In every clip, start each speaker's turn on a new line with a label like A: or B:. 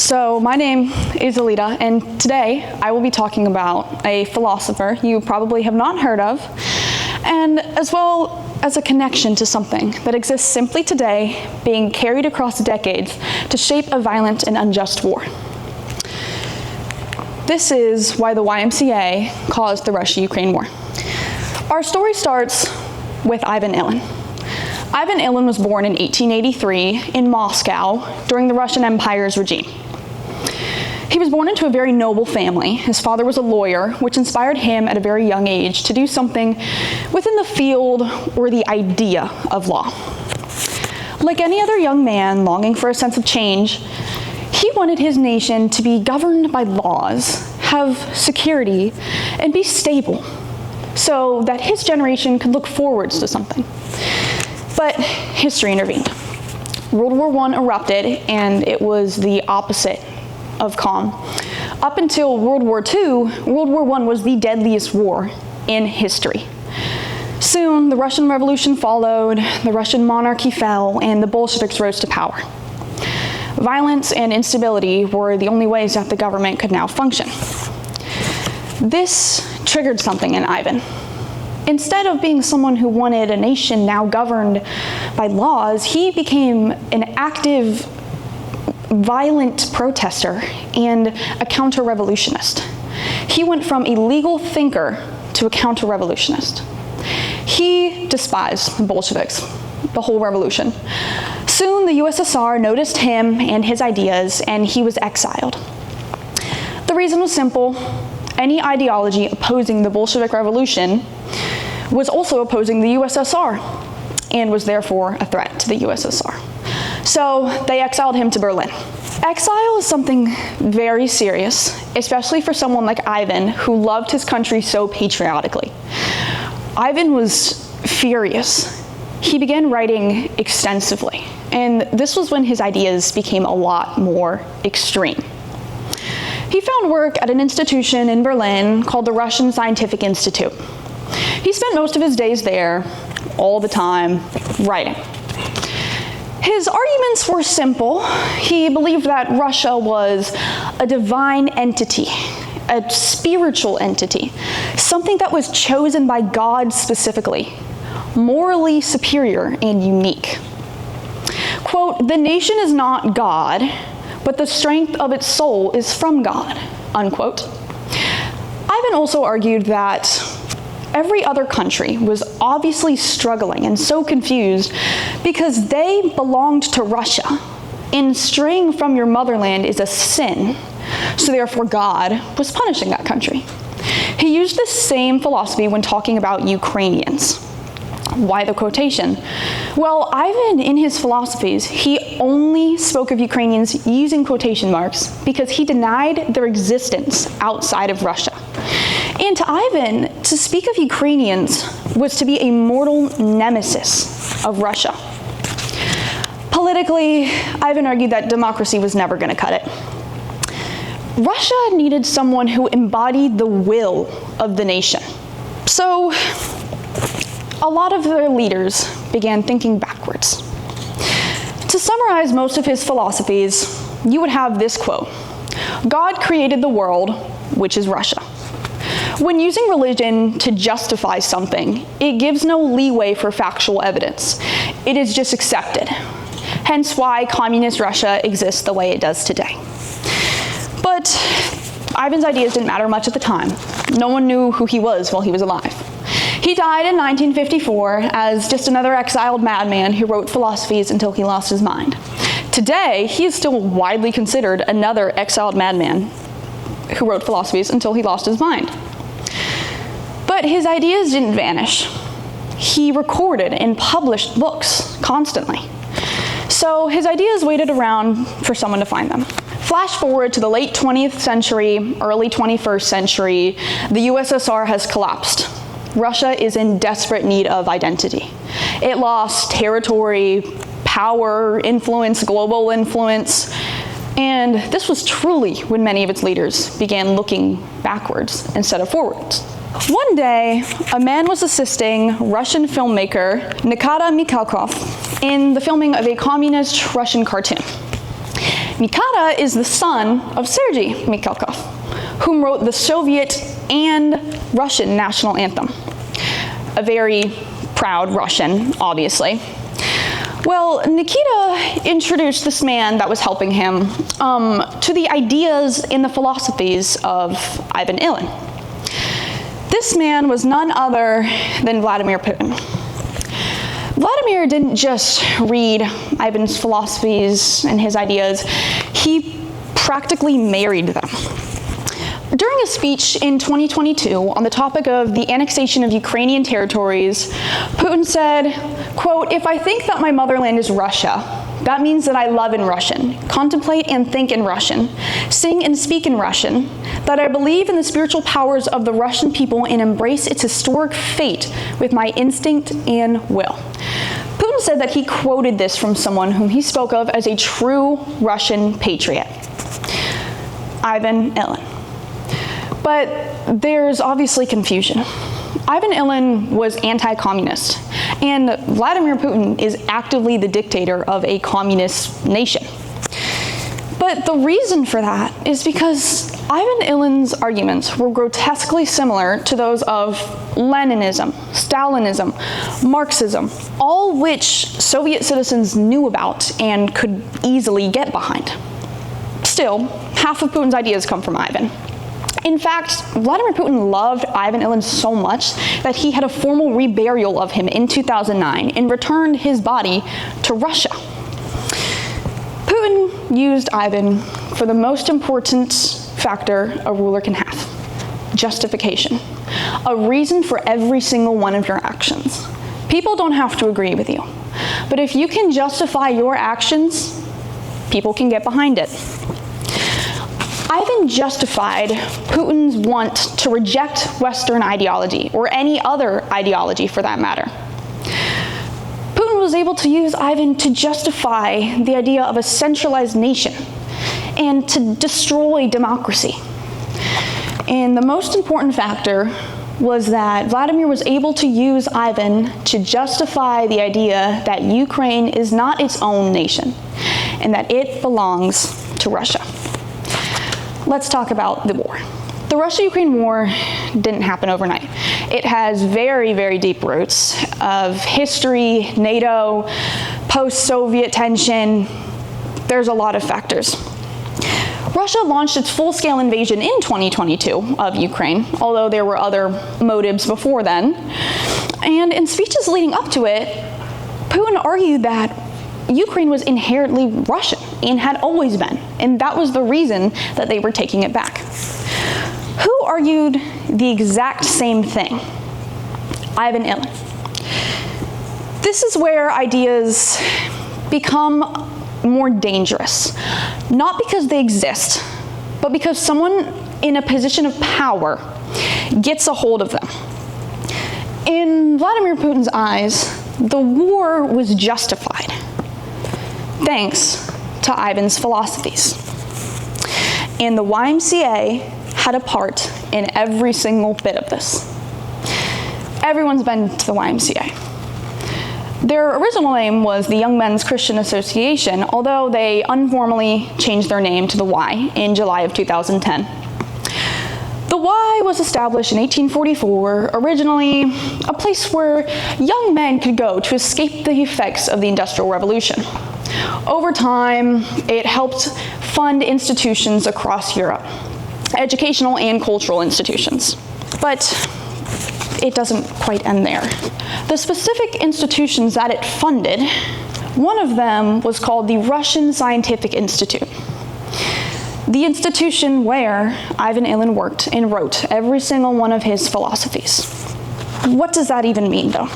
A: So my name is Alleta, and today I will be talking about a philosopher you probably have not heard of, and as well as a connection to something that exists simply today, being carried across decades to shape a violent and unjust war. This is why the YMCA caused the Russia-Ukraine war. Our story starts with Ivan Ilyin. Ivan Ilyin was born in 1883 in Moscow during the Russian Empire's regime. He was born into a very noble family. His father was a lawyer, which inspired him at a very young age to do something within the field or the idea of law. Like any other young man longing for a sense of change, he wanted his nation to be governed by laws, have security, and be stable, so that his generation could look forwards to something. But history intervened. World War I erupted, and it was the opposite of calm. Up until World War II, World War I was the deadliest war in history. Soon, the Russian Revolution followed, the Russian monarchy fell, and the Bolsheviks rose to power. Violence and instability were the only ways that the government could now function. This triggered something in Ivan. Instead of being someone who wanted a nation now governed by laws, he became an active, violent protester and a counter-revolutionist. He went from a legal thinker to a counter-revolutionist. He despised the Bolsheviks, the whole revolution. Soon, the USSR noticed him and his ideas, and he was exiled. The reason was simple. Any ideology opposing the Bolshevik Revolution was also opposing the USSR and was therefore a threat to the USSR. So they exiled him to Berlin. Exile is something very serious, especially for someone like Ivan, who loved his country so patriotically. Ivan was furious. He began writing extensively, and this was when his ideas became a lot more extreme. He found work at an institution in Berlin called the Russian Scientific Institute. He spent most of his days there, all the time, writing. His arguments were simple. He believed that Russia was a divine entity, a spiritual entity, something that was chosen by God specifically, morally superior and unique. Quote, "The nation is not God, but the strength of its soul is from God," unquote. Ivan also argued that every other country was obviously struggling and so confused because they belonged to Russia, and straying from your motherland is a sin, so therefore God was punishing that country. He used the same philosophy when talking about Ukrainians. Why the quotation? Well, Ivan, in his philosophies, he only spoke of Ukrainians using quotation marks because he denied their existence outside of Russia. And to Ivan, to speak of Ukrainians was to be a mortal nemesis of Russia. Politically, Ivan argued that democracy was never going to cut it. Russia needed someone who embodied the will of the nation. So, a lot of their leaders began thinking backwards. To summarize most of his philosophies, you would have this quote: "God created the world, which is Russia." When using religion to justify something, it gives no leeway for factual evidence. It is just accepted. Hence why communist Russia exists the way it does today. But Ivan's ideas didn't matter much at the time. No one knew who he was while he was alive. He died in 1954 as just another exiled madman who wrote philosophies until he lost his mind. Today, he is still widely considered another exiled madman who wrote philosophies until he lost his mind. But his ideas didn't vanish. He recorded and published books constantly. So his ideas waited around for someone to find them. Flash forward to the late 20th century, early 21st century, the USSR has collapsed. Russia is in desperate need of identity. It lost territory, power, influence, global influence, and this was truly when many of its leaders began looking backwards instead of forwards. One day, a man was assisting Russian filmmaker Nikita Mikhalkov in the filming of a communist Russian cartoon. Mikata is the son of Sergei Mikhalkov, whom wrote the Soviet and Russian national anthem. A very proud Russian, obviously. Well, Nikita introduced this man that was helping him to the ideas and the philosophies of Ivan Ilyin. This man was none other than Vladimir Putin. Vladimir didn't just read Ivan's philosophies and his ideas, he practically married them. During a speech in 2022 on the topic of the annexation of Ukrainian territories, Putin said, quote, "If I think that my motherland is Russia, that means that I love in Russian, contemplate and think in Russian, sing and speak in Russian, that I believe in the spiritual powers of the Russian people and embrace its historic fate with my instinct and will." Putin said that he quoted this from someone whom he spoke of as a true Russian patriot, Ivan Ilyin. But there's obviously confusion. Ivan Ilyin was anti-communist, and Vladimir Putin is actively the dictator of a communist nation. But the reason for that is because Ivan Ilyin's arguments were grotesquely similar to those of Leninism, Stalinism, Marxism, all which Soviet citizens knew about and could easily get behind. Still, half of Putin's ideas come from Ivan. In fact, Vladimir Putin loved Ivan Ilyin so much that he had a formal reburial of him in 2009 and returned his body to Russia. Putin used Ivan for the most important factor a ruler can have: justification. A reason for every single one of your actions. People don't have to agree with you, but if you can justify your actions, people can get behind it. Ivan justified Putin's want to reject Western ideology, or any other ideology for that matter. Putin was able to use Ivan to justify the idea of a centralized nation and to destroy democracy. And the most important factor was that Vladimir was able to use Ivan to justify the idea that Ukraine is not its own nation and that it belongs to Russia. Let's talk about the war. The Russia-Ukraine war didn't happen overnight. It has very, very deep roots of history, NATO, post-Soviet tension. There's a lot of factors. Russia launched its full-scale invasion in 2022 of Ukraine, although there were other motives before then. And in speeches leading up to it, Putin argued that Ukraine was inherently Russian and had always been, and that was the reason that they were taking it back. Who argued the exact same thing? Ivan Ilyin. This is where ideas become more dangerous, not because they exist, but because someone in a position of power gets a hold of them. In Vladimir Putin's eyes, the war was justified, thanks to Ivan's philosophies. And the YMCA had a part in every single bit of this. Everyone's been to the YMCA. Their original name was the Young Men's Christian Association, although they informally changed their name to the Y in July of 2010. The Y was established in 1844, originally a place where young men could go to escape the effects of the Industrial Revolution. Over time, it helped fund institutions across Europe, educational and cultural institutions. But it doesn't quite end there. The specific institutions that it funded, one of them was called the Russian Scientific Institute, the institution where Ivan Ilyin worked and wrote every single one of his philosophies. What does that even mean, though?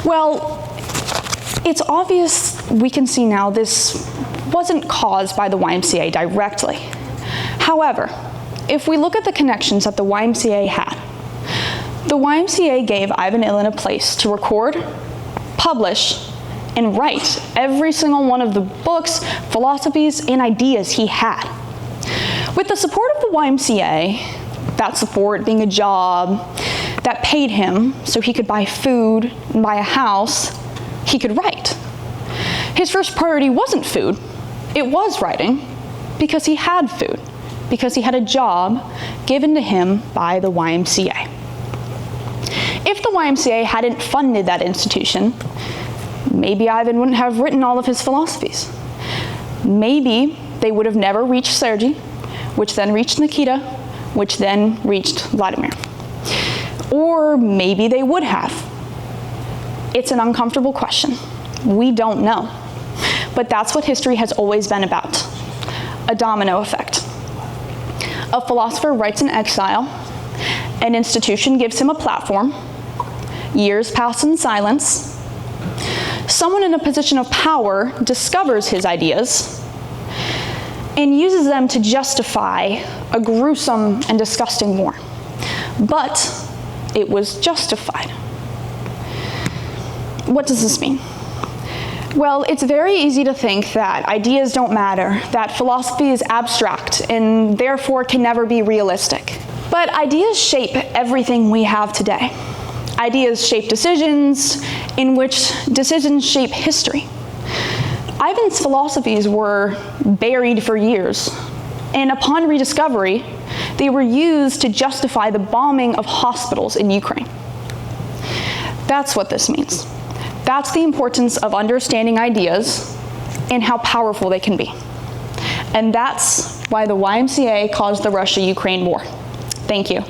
A: Well, it's obvious we can see now this wasn't caused by the YMCA directly. However, if we look at the connections that the YMCA had, the YMCA gave Ivan Ilyin a place to record, publish, and write every single one of the books, philosophies, and ideas he had. With the support of the YMCA, that support being a job that paid him so he could buy food and buy a house, he could write. His first priority wasn't food, it was writing, Because he had food, because he had a job given to him by the YMCA. If the YMCA hadn't funded that institution, maybe Ivan wouldn't have written all of his philosophies. Maybe they would have never reached Sergei, which then reached Nikita, which then reached Vladimir. Or maybe they would have. It's an uncomfortable question. We don't know. But that's what history has always been about, a domino effect. A philosopher writes in exile, an institution gives him a platform, years pass in silence, someone in a position of power discovers his ideas and uses them to justify a gruesome and disgusting war. But it was justified. What does this mean? Well, it's very easy to think that ideas don't matter, that philosophy is abstract and therefore can never be realistic. But ideas shape everything we have today. Ideas shape decisions, in which decisions shape history. Ivan's philosophies were buried for years, and upon rediscovery, they were used to justify the bombing of hospitals in Ukraine. That's what this means. That's the importance of understanding ideas and how powerful they can be. And that's why the YMCA caused the Russia-Ukraine war. Thank you.